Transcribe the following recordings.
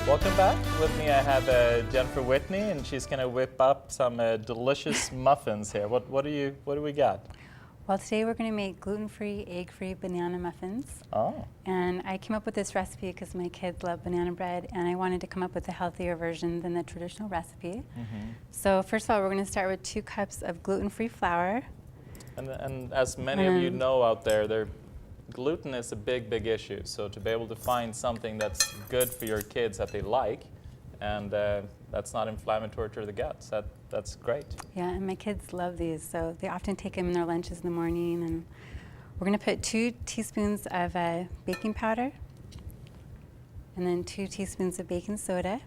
Welcome back. With me I have Jennifer Whitney, and she's going to whip up some delicious muffins here. What do we got? Well, today we're going to make gluten-free, egg-free banana muffins. Oh. And I came up with this recipe because my kids love banana bread, and I wanted to come up with a healthier version than the traditional recipe. Mm-hmm. So first of all, we're going to start with 2 cups of gluten-free flour. And as many of you know out there, gluten is a big issue. So to be able to find something that's good for your kids that they like, and that's not inflammatory to the guts, that's great. Yeah, and my kids love these, so they often take them in their lunches in the morning. And we're going to put 2 teaspoons of baking powder, and then 2 teaspoons of baking soda.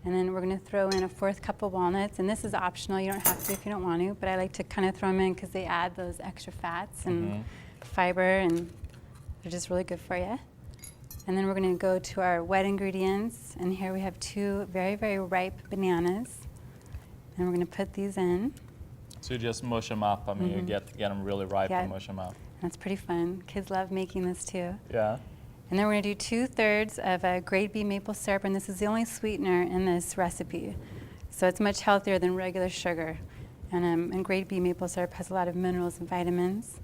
And then we're going to throw in a 1/4 cup of walnuts, and this is optional. You don't have to if you don't want to, but I like to kind of throw them in because they add those extra fats and fiber, and they're just really good for you. And then we're going to go to our wet ingredients, and here we have 2 very ripe bananas, and we're going to put these in. So you just mush them up. I mean, you get them really ripe and mush them up. That's pretty fun. Kids love making this too. Yeah. And then we're going to do 2/3 of grade B maple syrup, and this is the only sweetener in this recipe. So it's much healthier than regular sugar. And grade B maple syrup has a lot of minerals and vitamins.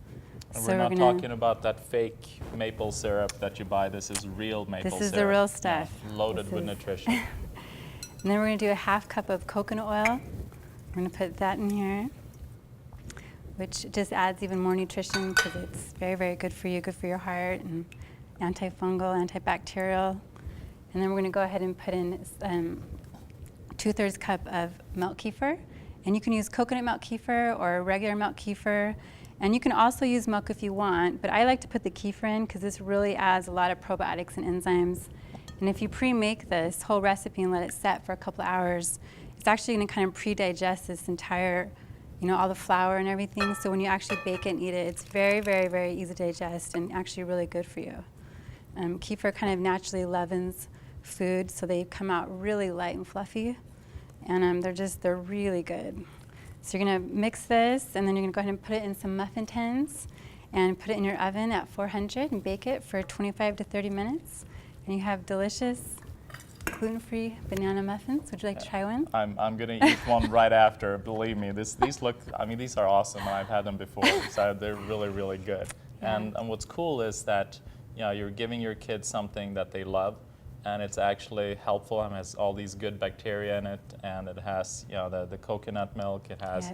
And so we're not talking about that fake maple syrup that you buy. This is real maple syrup. This is the real stuff. Loaded with nutrition. And then we're going to do a 1/2 cup of coconut oil. We're going to put that in here, which just adds even more nutrition because it's very good for you, good for your heart, and antifungal, antibacterial. And then we're going to go ahead and put in 2/3 cup of milk kefir. And you can use coconut milk kefir or regular milk kefir. And you can also use milk if you want, but I like to put the kefir in because this really adds a lot of probiotics and enzymes. And if you pre-make this whole recipe and let it set for a couple of hours, it's actually going to kind of pre-digest this entire, all the flour and everything. So when you actually bake it and eat it, it's very easy to digest and actually really good for you. Kefir kind of naturally leavens food, so they come out really light and fluffy, and they're really good. So you're going to mix this, and then you're going to go ahead and put it in some muffin tins and put it in your oven at 400 and bake it for 25 to 30 minutes. And you have delicious gluten-free banana muffins. Would you like to try one? I'm going to eat one right after. Believe me, these are awesome, and I've had them before. So they're really good. Yeah. And what's cool is that you're giving your kids something that they love, and it's actually helpful. It has all these good bacteria in it, and it has the coconut milk. It has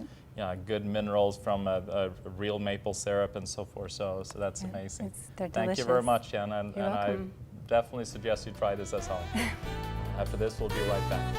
good minerals from a real maple syrup and so forth. So that's amazing. They're Thank delicious. you very much, Jen, and You're welcome. I definitely suggest you try this at home. After this, we'll be right back.